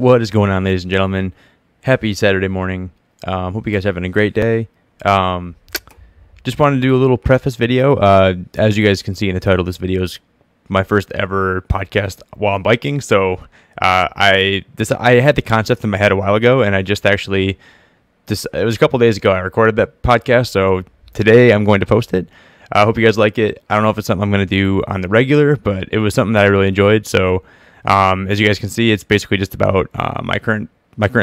What is going on, ladies and gentlemen? Happy Saturday morning. Hope you guys are having a great day. Just wanted to do a little preface video. As you guys can see in the title, this video is my first ever podcast while I'm biking. So I had the concept in my head a while ago, and I just actually it was a couple days ago I recorded that podcast. So today I'm going to post it. I hope you guys like it. I don't know if it's something I'm going to do on the regular, but it was something that I really enjoyed. So as you guys can see, it's basically just about my current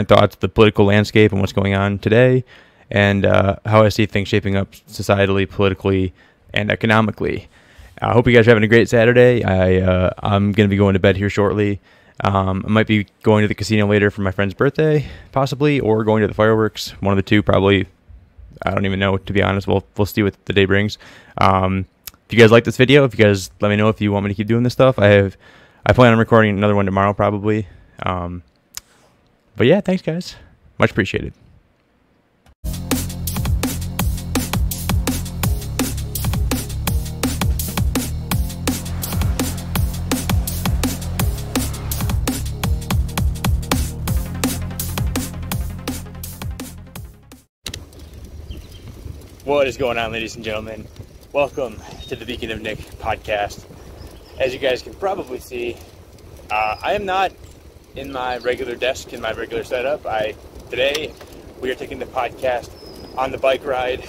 thoughts, the political landscape, and what's going on today, and how I see things shaping up societally, politically, and economically. I hope you guys are having a great Saturday. I'm going to be going to bed here shortly. I might be going to the casino later for my friend's birthday, possibly, or going to the fireworks. One of the two, probably. I don't even know, to be honest. We'll see what the day brings. If you guys like this video, if you guys let me know if you want me to keep doing this stuff. I plan on recording another one tomorrow, probably. But yeah, thanks, guys. Much appreciated. What is going on, ladies and gentlemen? Welcome to the Beacon of Nick podcast. As you guys can probably see, I am not in my regular desk, in my regular setup. Today we are taking the podcast on the bike ride.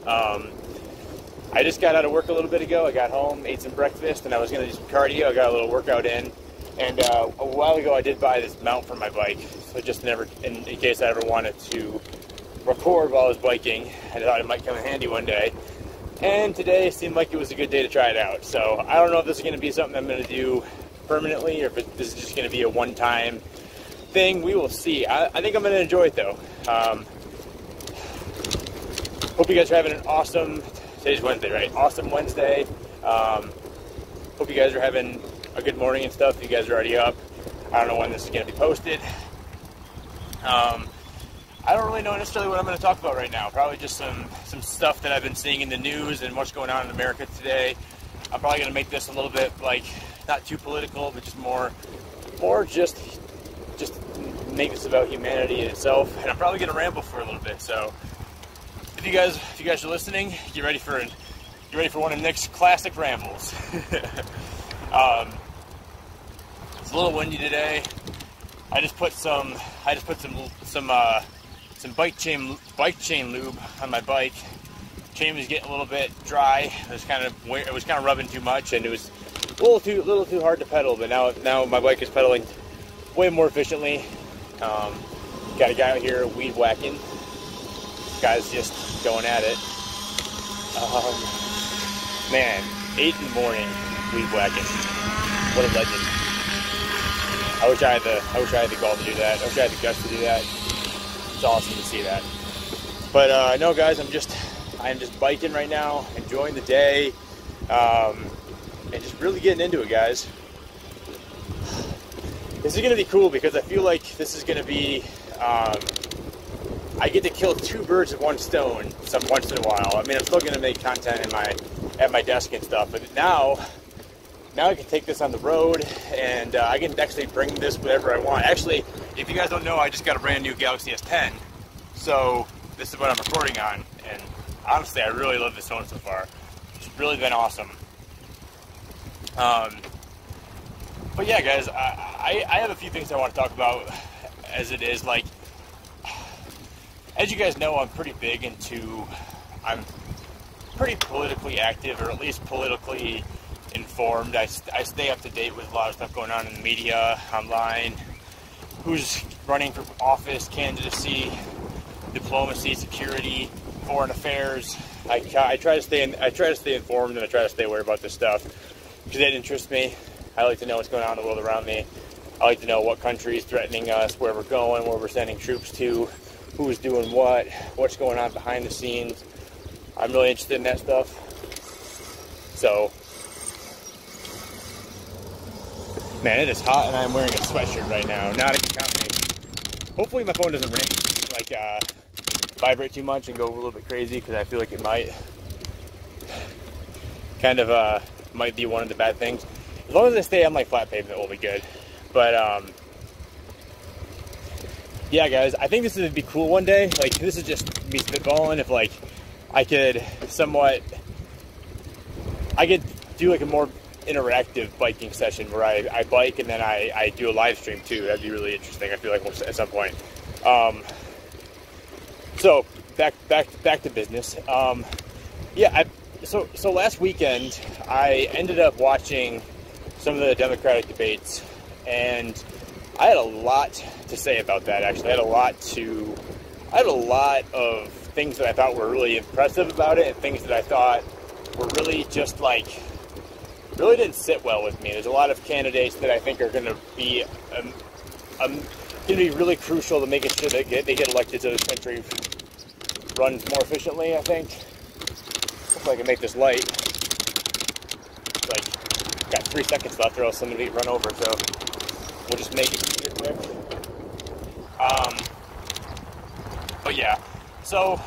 I just got out of work a little bit ago. I got home, ate some breakfast, and I was going to do some cardio. I got a little workout in. And a while ago I did buy this mount for my bike, so just in case I ever wanted to record while I was biking. I thought it might come in handy one day. And today seemed like it was a good day to try it out. So I don't know if this is going to be something I'm going to do permanently, or if this is just going to be a one-time thing. We will see. I think I'm going to enjoy it, though. Hope you guys are having an awesome, today's Wednesday, right? Awesome Wednesday. Hope you guys are having a good morning and stuff. You guys are already up. I don't know when this is going to be posted. I don't really know necessarily what I'm going to talk about right now. Probably just some stuff that I've been seeing in the news and what's going on in America today. I'm probably going to make this a little bit, like, not too political, but just more just make this about humanity in itself. And I'm probably going to ramble for a little bit. So if you guys are listening, get ready for one of Nick's classic rambles. It's a little windy today. I just put some bike chain lube on my bike. Chain was getting a little bit dry. It was kind of rubbing too much, and it was a little too hard to pedal. But now my bike is pedaling way more efficiently. Got a guy out here weed whacking. Guy's just going at it. Man, 8 in the morning, weed whacking. What a legend! I wish I had the gall to do that. I wish I had the guts to do that. It's awesome to see that. But no, guys, I'm just biking right now, enjoying the day, and just really getting into it, guys. This is gonna be cool because I feel like this is gonna be I get to kill two birds with one stone once in a while. I mean, I'm still gonna make content at my desk and stuff, but now I can take this on the road, and I can actually bring this wherever I want. Actually, if you guys don't know, I just got a brand new Galaxy S10, so this is what I'm recording on, and honestly, I really love this phone so far. It's really been awesome. But yeah, guys, I have a few things I want to talk about as it is. Like, as you guys know, I'm pretty politically active, or at least politically informed. I stay up to date with a lot of stuff going on in the media, online, who's running for office, candidacy, diplomacy, security, foreign affairs. I try to stay informed, and I try to stay aware about this stuff because it interests me. I like to know what's going on in the world around me. I like to know what country is threatening us, where we're going, where we're sending troops to, who's doing what's going on behind the scenes. I'm really interested in that stuff. So, man, it is hot, and I'm wearing a sweatshirt right now. Not a good combination. Hopefully my phone doesn't ring, vibrate too much and go a little bit crazy, because I feel like it might. Might be one of the bad things. As long as I stay on like flat pavement, it will be good. But yeah, guys, I think this would be cool one day. Like, this is just me spitballing. If, like, I could do, like, a more interactive biking session where I bike and then I do a live stream, too. That'd be really interesting, I feel like, at some point. So, back to business. Yeah, so last weekend, I ended up watching some of the Democratic debates, and I had a lot to say about that, actually. I had a lot of things that I thought were really impressive about it, and things that I thought were really just, like, really didn't sit well with me. There's a lot of candidates that I think are going to be really crucial to making sure that they get elected so this country runs more efficiently, I think. Hopefully I can make this light. It's like, got 3 seconds left or else somebody will run over, so we'll just make it here quick. But yeah, so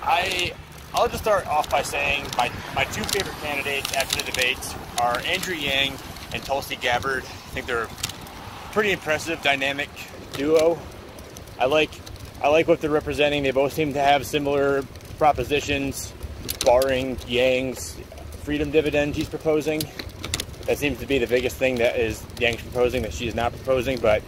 I'll just start off by saying my two favorite candidates after the debates are Andrew Yang and Tulsi Gabbard. I think they're a pretty impressive, dynamic duo. I like what they're representing. They both seem to have similar propositions, barring Yang's freedom dividend he's proposing. That seems to be the biggest thing that is Yang's proposing that she's not proposing, but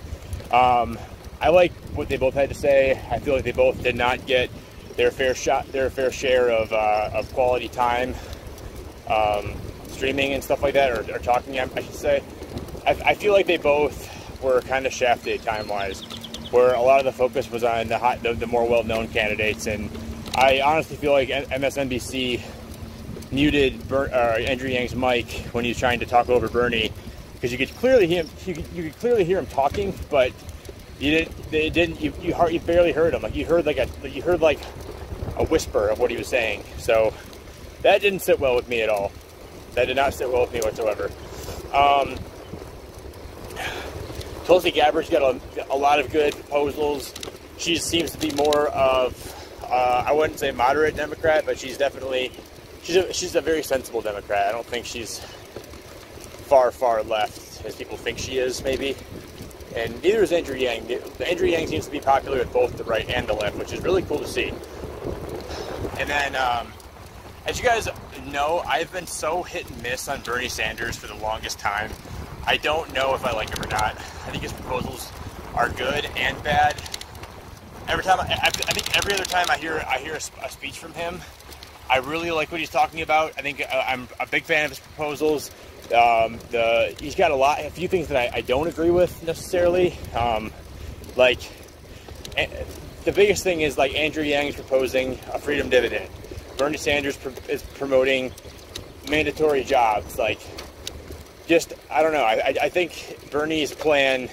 I like what they both had to say. I feel like they both did not get their fair share of quality time, streaming and stuff like that, or talking, I should say. I feel like they both were kind of shafted time-wise, where a lot of the focus was on the more well-known candidates, and I honestly feel like MSNBC muted Andrew Yang's mic when he was trying to talk over Bernie, because you could clearly hear him talking, but you barely heard him. Like you heard like a whisper of what he was saying. So that didn't sit well with me at all. That did not sit well with me whatsoever. Tulsi Gabbard's got a lot of good proposals. She seems to be more of I wouldn't say moderate Democrat, but she's definitely she's a very sensible Democrat. I don't think she's far left as people think she is, maybe. And neither is Andrew Yang. Andrew Yang seems to be popular with both the right and the left, which is really cool to see. And then, as you guys know, I've been so hit and miss on Bernie Sanders for the longest time. I don't know if I like him or not. I think his proposals are good and bad. I think every other time I hear a speech from him, I really like what he's talking about. I think I'm a big fan of his proposals. He's got a few things that I don't agree with necessarily. Like, the biggest thing is, like, Andrew Yang is proposing a freedom dividend. Bernie Sanders is promoting mandatory jobs. Like, just, I don't know. I think Bernie's plan,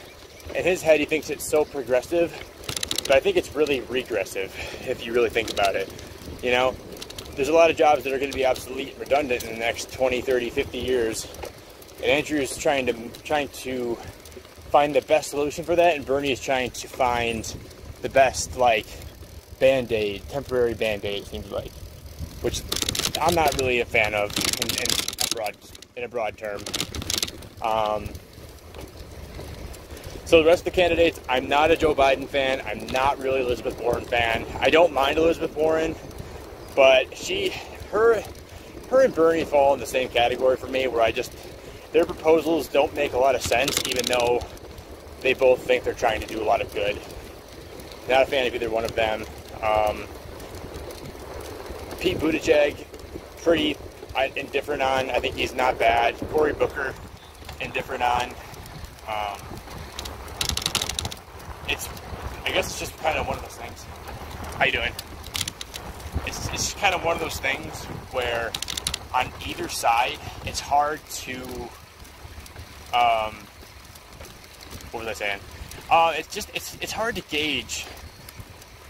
in his head, he thinks it's so progressive, but I think it's really regressive, if you really think about it. You know, there's a lot of jobs that are going to be obsolete and redundant in the next 20, 30, 50 years. And Andrew's trying to find the best solution for that, and Bernie is trying to find the best, like, temporary band-aid, it seems like, which I'm not really a fan of in a broad term. So the rest of the candidates, I'm not a Joe Biden fan. I'm not really an Elizabeth Warren fan. I don't mind Elizabeth Warren, but her and Bernie fall in the same category for me, where their proposals don't make a lot of sense, even though they both think they're trying to do a lot of good. Not a fan of either one of them. Pete Buttigieg, pretty indifferent on. I think he's not bad. Cory Booker, indifferent on. I guess it's just kind of one of those things. How you doing? It's just kind of one of those things where on either side, it's hard to, what was I saying? It's hard to gauge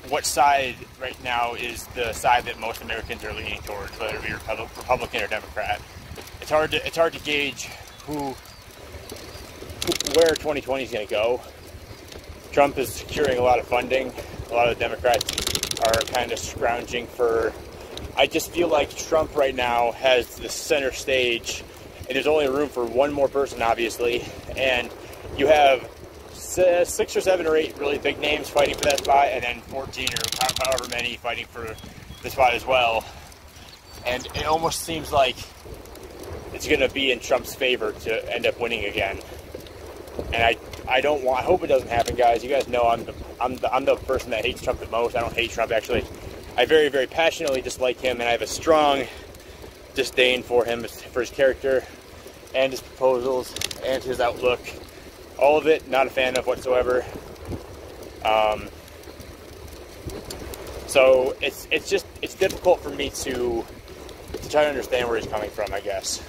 what side right now is the side that most Americans are leaning towards, whether it be Republican or Democrat. It's hard to gauge where 2020 is going to go. Trump is securing a lot of funding. A lot of the Democrats are kind of scrounging for. I just feel like Trump right now has the center stage, and there's only room for one more person, obviously. And you have it's 6 or 7 or 8 really big names fighting for that spot, and then 14 or however many fighting for the spot as well. And it almost seems like it's going to be in Trump's favor to end up winning again. And I hope it doesn't happen, guys. You guys know I'm the person that hates Trump the most. I don't hate Trump, actually. I very, very passionately dislike him, and I have a strong disdain for him, for his character and his proposals and his outlook. All of it, not a fan of whatsoever. So it's difficult for me to try to understand where he's coming from, I guess.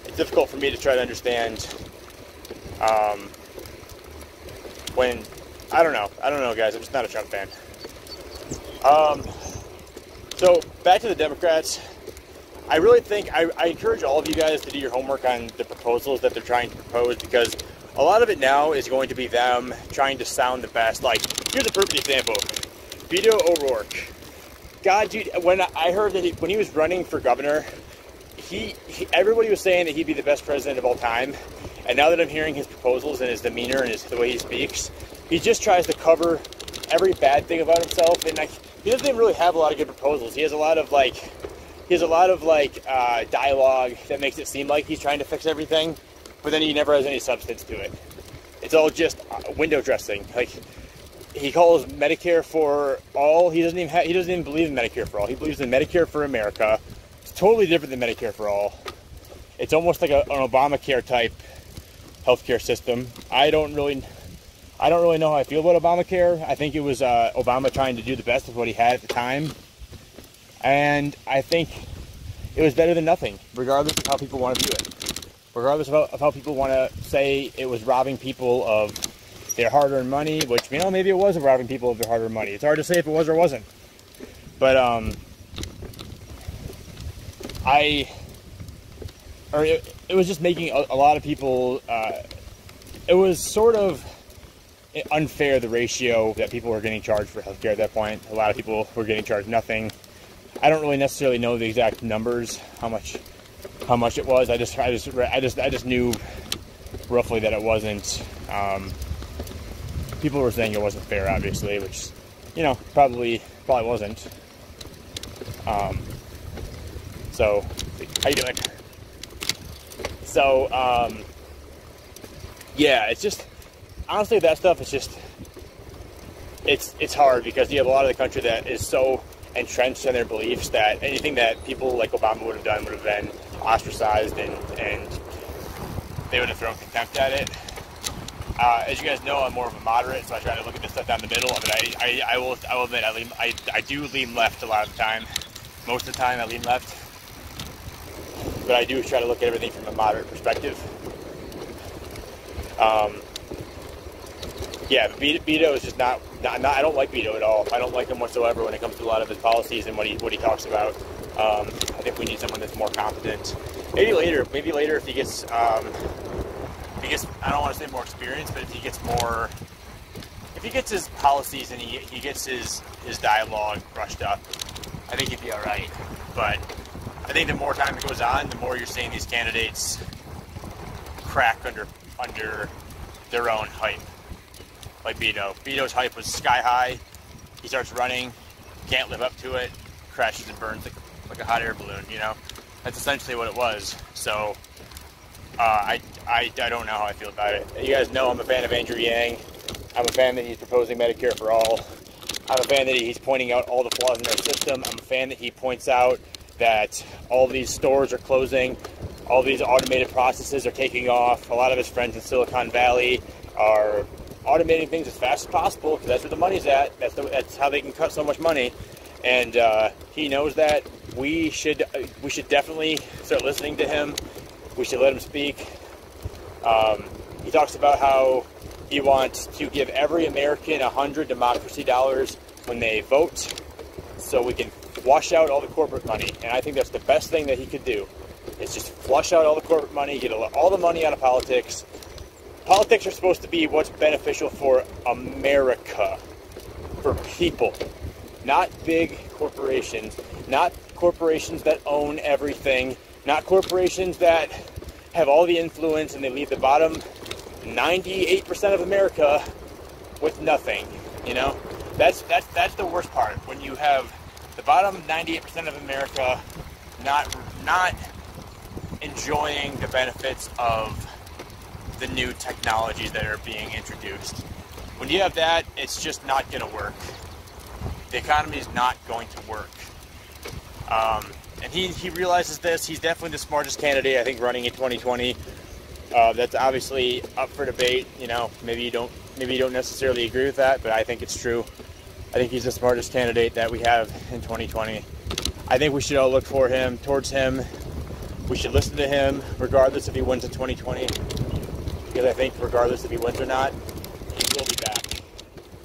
It's difficult for me to try to understand when, I don't know, guys. I'm just not a Trump fan. So back to the Democrats. I really think I encourage all of you guys to do your homework on the proposals that they're trying to propose, because a lot of it now is going to be them trying to sound the best. Like, here's a perfect example. Beto O'Rourke. God, dude, when I heard that when he was running for governor, everybody was saying that he'd be the best president of all time. And now that I'm hearing his proposals and his demeanor and the way he speaks, he just tries to cover every bad thing about himself. And he doesn't even really have a lot of good proposals. He has a lot of dialogue that makes it seem like he's trying to fix everything, but then he never has any substance to it. It's all just window dressing. Like, he calls Medicare for all. He doesn't even believe in Medicare for all. He believes in Medicare for America. It's totally different than Medicare for all. It's almost like an Obamacare type healthcare system. I don't really know how I feel about Obamacare. I think it was Obama trying to do the best with what he had at the time. And I think it was better than nothing, regardless of how people want to view it. Regardless of how people want to say it was robbing people of their hard-earned money, which, you know, maybe it was robbing people of their hard-earned money. It's hard to say if it was or wasn't. But, it was just making a lot of people, it was sort of unfair, the ratio that people were getting charged for healthcare at that point. A lot of people were getting charged nothing. I don't really necessarily know the exact numbers, how much it was. I just knew roughly that it wasn't. People were saying it wasn't fair, obviously, which, you know, probably wasn't. So, how you doing? So, yeah, it's just, honestly, that stuff is just, it's hard, because you have a lot of the country that is so entrenched in their beliefs that anything that people like Obama would have done would have been ostracized, and they would have thrown contempt at it. As you guys know, I'm more of a moderate, so I try to look at this stuff down the middle. But I will admit, I do lean left a lot of the time. Most of the time, I lean left. But I do try to look at everything from a moderate perspective. Yeah, Beto is just not. I don't like Beto at all. I don't like him whatsoever when it comes to a lot of his policies and what he talks about. I think we need someone that's more competent. Maybe later if he gets, I don't want to say more experience, but if he gets his policies and he gets his dialogue brushed up, I think he'd be all right. But I think the more time it goes on, the more you're seeing these candidates crack under their own hype. Like Beto. Beto's hype was sky high. He starts running, can't live up to it, crashes and burns like a hot air balloon, you know? That's essentially what it was. So, I don't know how I feel about it. You guys know I'm a fan of Andrew Yang. I'm a fan that he's proposing Medicare for all. I'm a fan that he's pointing out all the flaws in their system. I'm a fan that he points out that all these stores are closing, all these automated processes are taking off. A lot of his friends in Silicon Valley are automating things as fast as possible, because that's where the money's at. That's how they can cut so much money. And he knows that. We should definitely start listening to him. We should let him speak. He talks about how he wants to give every American $100 democracy dollars when they vote, so we can flush out all the corporate money. And I think that's the best thing that he could do. Is just flush out all the corporate money, get all the money out of politics. Politics are supposed to be what's beneficial for America, for people, not big corporations, not corporations that own everything, not corporations that have all the influence and they leave the bottom 98% of America with nothing. You know, that's the worst part, when you have the bottom 98% of America not enjoying the benefits of the new technologies that are being introduced. When you have that, it's just not going to work. The economy is not going to work. And he realizes this. He's definitely the smartest candidate, I think, running in 2020. That's obviously up for debate. You know, maybe you don't necessarily agree with that, but I think it's true. I think he's the smartest candidate that we have in 2020. I think we should all look towards him. We should listen to him, regardless if he wins in 2020. Because I think, regardless if he wins or not, he will be back.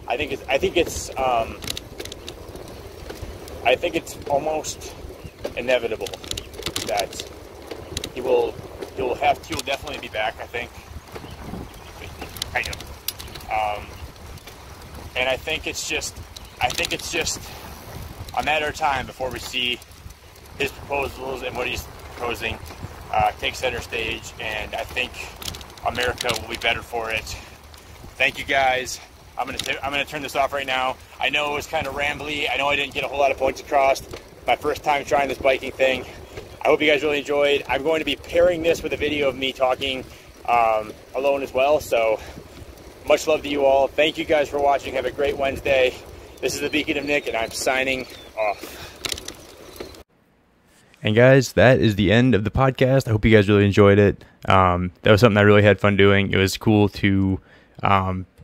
I think it's almost inevitable that he will definitely be back. I think. And I think it's just a matter of time before we see his proposals and what he's proposing take center stage, and I think America will be better for it. Thank you, guys. I'm gonna turn this off right now. I know it was kind of rambly. I know I didn't get a whole lot of points across. My first time trying this biking thing. I hope you guys really enjoyed. I'm going to be pairing this with a video of me talking alone as well. So much love to you all. Thank you guys for watching. Have a great Wednesday. This is the Beacon of Nick, and I'm signing off. And guys, that is the end of the podcast. I hope you guys really enjoyed it. That was something I really had fun doing. It was cool to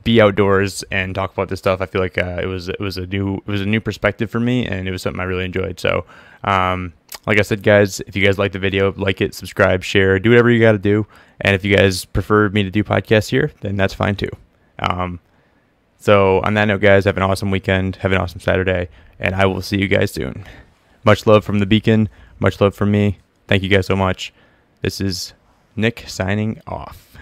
be outdoors and talk about this stuff. I feel like it was a new perspective for me, and it was something I really enjoyed. So, like I said, guys, if you guys like the video, like it, subscribe, share, do whatever you got to do. And if you guys prefer me to do podcasts here, then that's fine too. So on that note, guys, have an awesome weekend. Have an awesome Saturday, and I will see you guys soon. Much love from the Beacon. Much love from me. Thank you guys so much. This is Nick signing off.